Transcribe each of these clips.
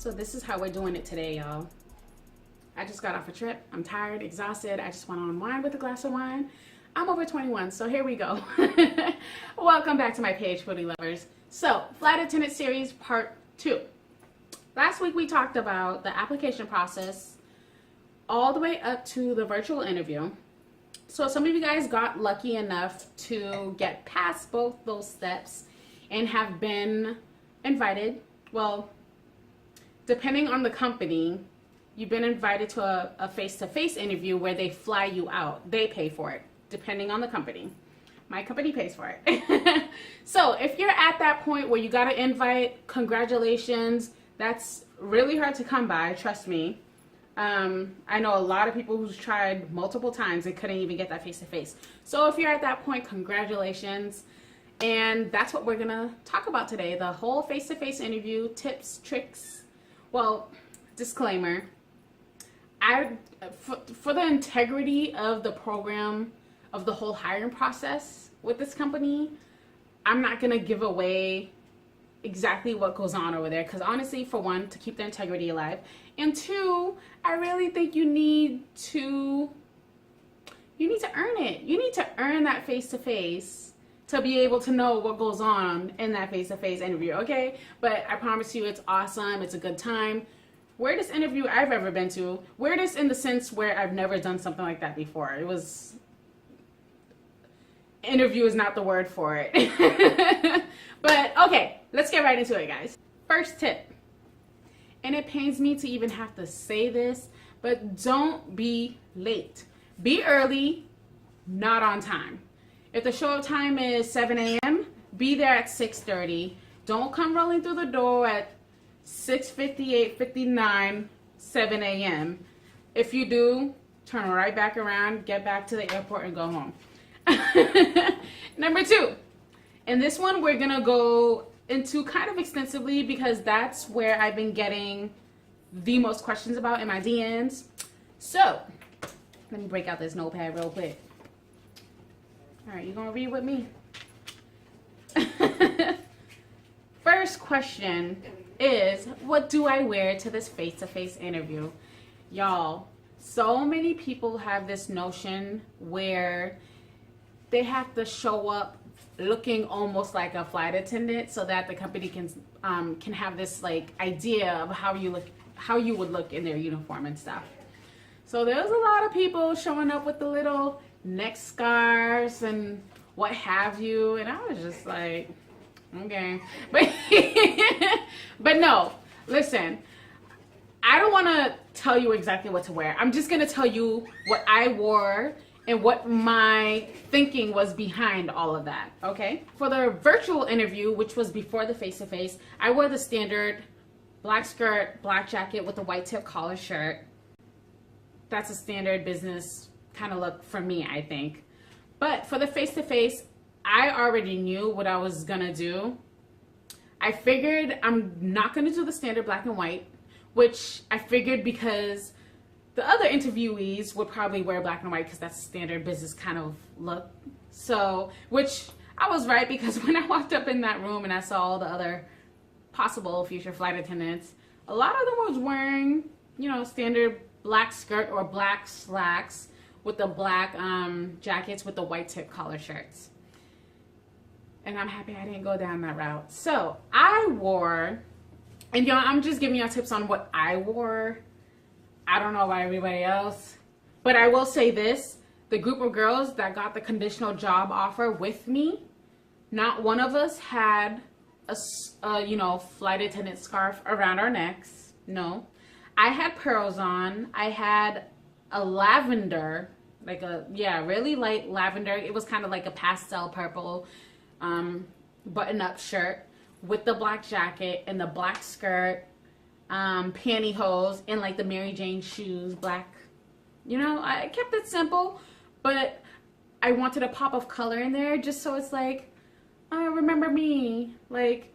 So this is how we're doing it today, y'all. I just got off a trip. I'm tired, exhausted. I just want to unwind with a glass of wine. I'm over 21, so here we go. Welcome back to my page, foodie lovers. So, Flight Attendant Series Part 2. Last week we talked about the application process all the way up to the virtual interview. So some of you guys got lucky enough to get past both those steps and have been invited. Well, depending on the company, you've been invited to a face-to-face interview where they fly you out. They pay for it, depending on the company. My company pays for it. So if you're at that point where you got an invite, congratulations. That's really hard to come by, trust me. I know a lot of people who's tried multiple times and couldn't even get that face-to-face. So if you're at that point, congratulations. And that's what we're gonna talk about today. The whole face-to-face interview, tips, tricks. Well, disclaimer, for the integrity of the program, of the whole hiring process with this company, I'm not gonna give away exactly what goes on over there, because honestly, for one, to keep the integrity alive, and two, I really think you need to earn it. You need to earn that face-to-face to be able to know what goes on in that face-to-face interview, okay? But I promise you, it's awesome. It's a good time. Weirdest interview I've ever been to. Weirdest in the sense where I've never done something like that before. It was... Interview is not the word for it. But, okay, let's get right into it, guys. First tip. And it pains me to even have to say this, but don't be late. Be early, not on time. If the show up time is 7 a.m., be there at 6:30. Don't come rolling through the door at 6:58, 59, 7 a.m. If you do, turn right back around, get back to the airport, and go home. Number 2. And this one we're going to go into kind of extensively because that's where I've been getting the most questions about in my DMs. So, let me break out this notepad real quick. All right, you gonna read with me? First question is, what do I wear to this face-to-face interview? Y'all, so many people have this notion where they have to show up looking almost like a flight attendant so that the company can have this like idea of how you would look in their uniform and stuff. So there's a lot of people showing up with the little neck scarves and what have you, and I was just like, okay. But no, listen, I don't want to tell you exactly what to wear. I'm just going to tell you what I wore and what my thinking was behind all of that, okay? For the virtual interview, which was before the face-to-face, I wore the standard black skirt, black jacket with a white tip collar shirt. That's a standard business kind of look for me, I think. But for the face-to-face, I already knew what I was gonna do. I figured I'm not gonna do the standard black and white, which I figured because the other interviewees would probably wear black and white because that's a standard business kind of look. So, which I was right, because when I walked up in that room and I saw all the other possible future flight attendants, a lot of them was wearing, you know, standard black skirt or black slacks with the black jackets with the white tip collar shirts. And I'm happy I didn't go down that route. So I wore, and y'all, I'm just giving y'all tips on what I wore. I don't know about everybody else, but I will say this: the group of girls that got the conditional job offer with me, not one of us had a you know, flight attendant scarf around our necks. No, I had pearls on. I had a lavender, like a, yeah, really light lavender. It was kind of like a pastel purple button-up shirt with the black jacket and the black skirt, pantyhose, and like the Mary Jane shoes, black. You know, I kept it simple, but I wanted a pop of color in there just so it's like, remember me, like,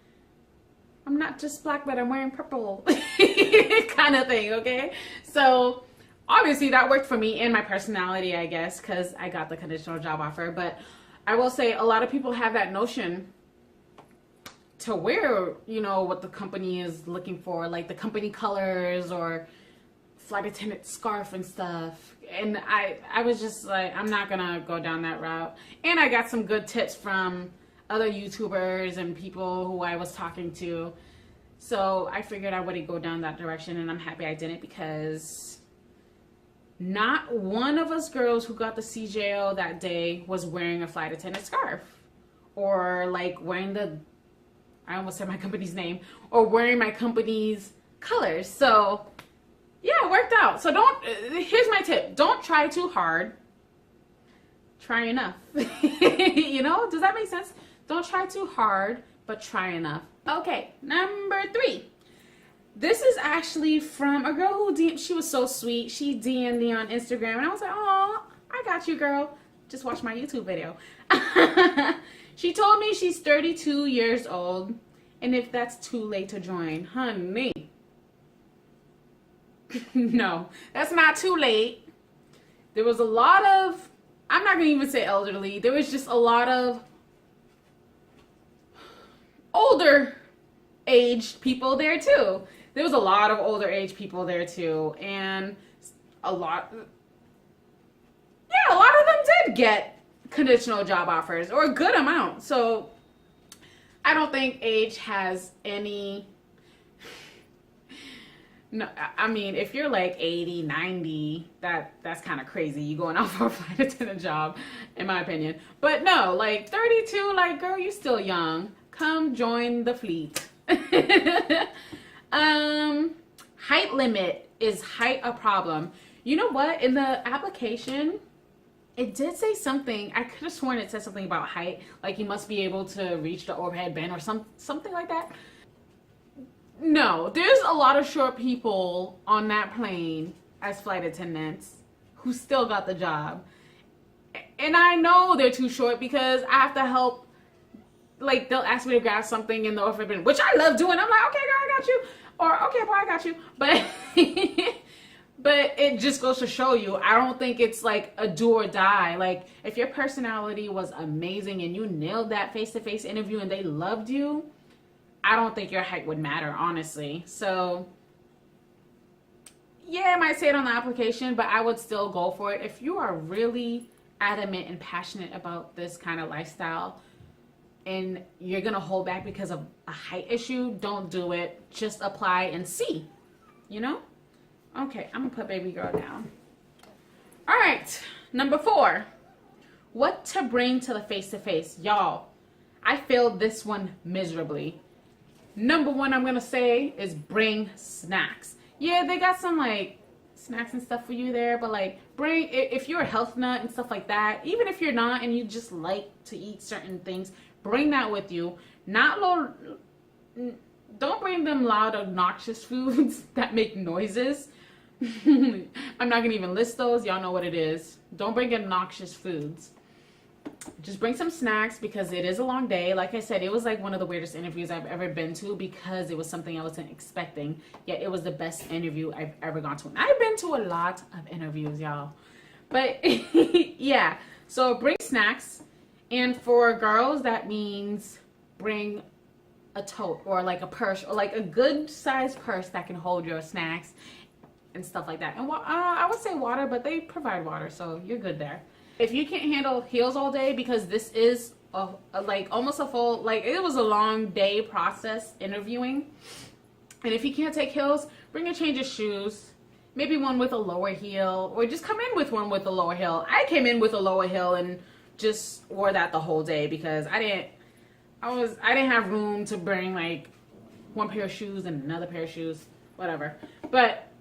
I'm not just black, but I'm wearing purple kind of thing, okay? So obviously that worked for me and my personality, I guess, because I got the conditional job offer. But I will say a lot of people have that notion to wear, you know, what the company is looking for, like the company colors or flight attendant scarf and stuff. And I was just like, I'm not gonna go down that route. And I got some good tips from other YouTubers and people who I was talking to. So I figured I wouldn't go down that direction, and I'm happy I didn't, because not one of us girls who got the CJO that day was wearing a flight attendant scarf, or like wearing I almost said my company's name, or wearing my company's colors. So yeah, it worked out. So here's my tip. Don't try too hard. Try enough. You know, does that make sense? Don't try too hard, but try enough. Okay, number 3. This is actually from a girl who she was so sweet. She DM'd me on Instagram, and I was like, oh, I got you, girl. Just watch my YouTube video. She told me she's 32 years old, and if that's too late to join, honey. No, that's not too late. There was a lot of, I'm not going to even say elderly. There was just a lot of older aged people there too. There was a lot of older age people there too, and a lot of them did get conditional job offers, or a good amount. So I don't think age has any, no, I mean, if you're like 80, 90, that's kind of crazy. You going out for a flight attendant job, in my opinion. But no, like 32, like, girl, you still young. Come join the fleet. Height limit. Is height a problem? You know what? In the application, it did say something. I could have sworn it said something about height. Like you must be able to reach the overhead bin or something like that. No, there's a lot of short people on that plane as flight attendants who still got the job. And I know they're too short because I have to help. Like, they'll ask me to grab something in the overhead bin, which I love doing. I'm like, okay, girl, I got you. Or, okay, boy, I got you. But but it just goes to show you, I don't think it's like a do or die. Like, if your personality was amazing and you nailed that face-to-face interview and they loved you, I don't think your height would matter, honestly. So, yeah, I might say it on the application, but I would still go for it. If you are really adamant and passionate about this kind of lifestyle, and you're gonna hold back because of a height issue, don't do it. Just apply and see, you know? Okay, I'm gonna put baby girl down. All right, number 4, what to bring to the face-to-face. Y'all, I failed this one miserably. Number 1 I'm gonna say is bring snacks. Yeah, they got some like snacks and stuff for you there, but like bring, if you're a health nut and stuff like that, even if you're not and you just like to eat certain things, bring that with you. Don't bring them loud, obnoxious foods that make noises. I'm not gonna even list those. Y'all know what it is. Don't bring obnoxious foods. Just bring some snacks because it is a long day. Like I said, it was like one of the weirdest interviews I've ever been to because it was something I wasn't expecting. Yet it was the best interview I've ever gone to. And I've been to a lot of interviews, y'all. But yeah, so bring snacks. And for girls, that means bring a tote or like a purse or like a good sized purse that can hold your snacks and stuff like that. And I would say water, but they provide water, so you're good there. If you can't handle heels all day, because this is like almost a full, like it was a long day process interviewing. And if you can't take heels, bring a change of shoes. Maybe one with a lower heel, or just come in with one with a lower heel. I came in with a lower heel and just wore that the whole day because I didn't have room to bring like one pair of shoes and another pair of shoes, whatever. But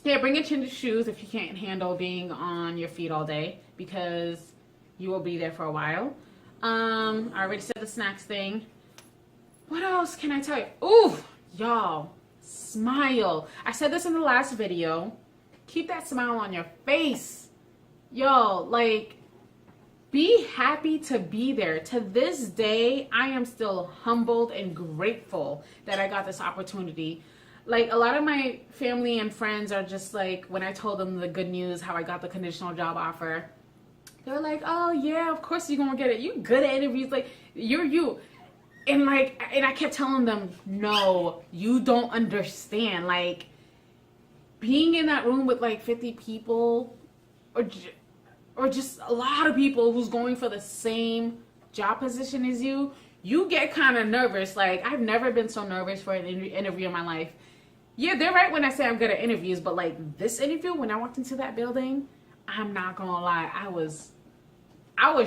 yeah, bring a change of shoes if you can't handle being on your feet all day because you will be there for a while. I already said the snacks thing. What else can I tell you? Ooh, y'all, smile. I said this in the last video. Keep that smile on your face. Y'all, like, be happy to be there. To this day, I am still humbled and grateful that I got this opportunity. Like, a lot of my family and friends are just like, when I told them the good news, how I got the conditional job offer, they're like, oh yeah, of course you're gonna get it. You good at interviews. Like, you're you. And I kept telling them, no, you don't understand. Like, being in that room with like 50 people, or just a lot of people who's going for the same job position as you, you get kind of nervous. Like, I've never been so nervous for an interview in my life. Yeah, they're right when I say I'm good at interviews, but like this interview, when I walked into that building, I'm not gonna lie, I was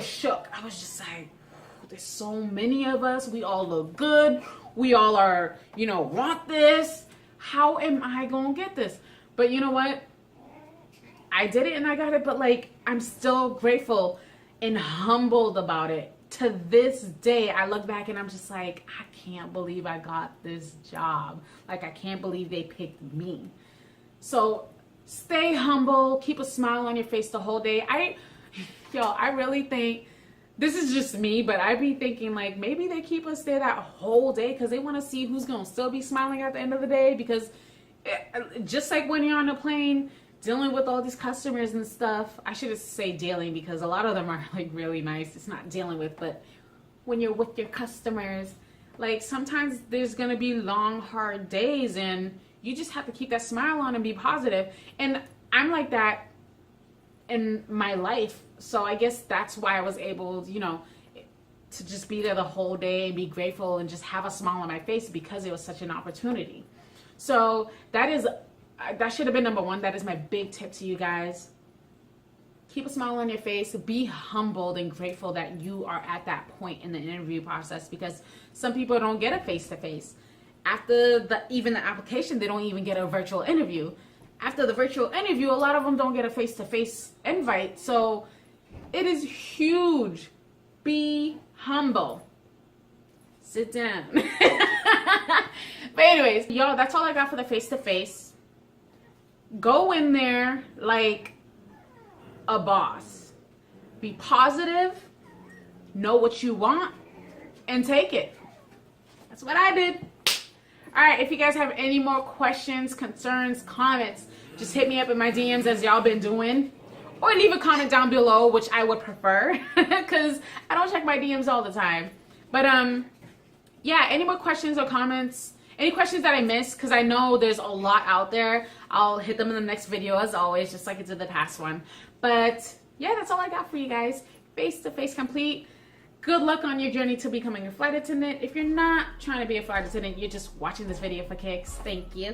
shook. I was just like, there's so many of us. We all look good. We all are, want this. How am I gonna get this? But you know what? I did it and I got it, but like, I'm still grateful and humbled about it. To this day, I look back and I'm just like, I can't believe I got this job. Like, I can't believe they picked me. So stay humble, keep a smile on your face the whole day. I really think, this is just me, but I be thinking like maybe they keep us there that whole day because they want to see who's going to still be smiling at the end of the day. Because just like when you're on a plane dealing with all these customers and stuff, I should say dealing because a lot of them are like really nice. It's not dealing with, but when you're with your customers, like sometimes there's going to be long, hard days and you just have to keep that smile on and be positive. And I'm like that in my life. So I guess that's why I was able, to just be there the whole day and be grateful and just have a smile on my face because it was such an opportunity. So that should have been number one. That is my big tip to you guys. Keep a smile on your face. Be humbled and grateful that you are at that point in the interview process because some people don't get a face-to-face. After even the application, they don't even get a virtual interview. After the virtual interview, a lot of them don't get a face-to-face invite. So it is huge. Be humble. Sit down. But anyways, y'all, that's all I got for the face-to-face. Go in there like a boss. Be positive. Know what you want. And take it. That's what I did. Alright, if you guys have any more questions, concerns, comments, just hit me up in my DMs as y'all been doing. Or leave a comment down below, which I would prefer. Because I don't check my DMs all the time. But, yeah, any more questions or comments? Any questions that I missed? Because I know there's a lot out there. I'll hit them in the next video as always, just like I did the past one. But, yeah, that's all I got for you guys. Face-to-face complete. Good luck on your journey to becoming a flight attendant. If you're not trying to be a flight attendant, you're just watching this video for kicks. Thank you.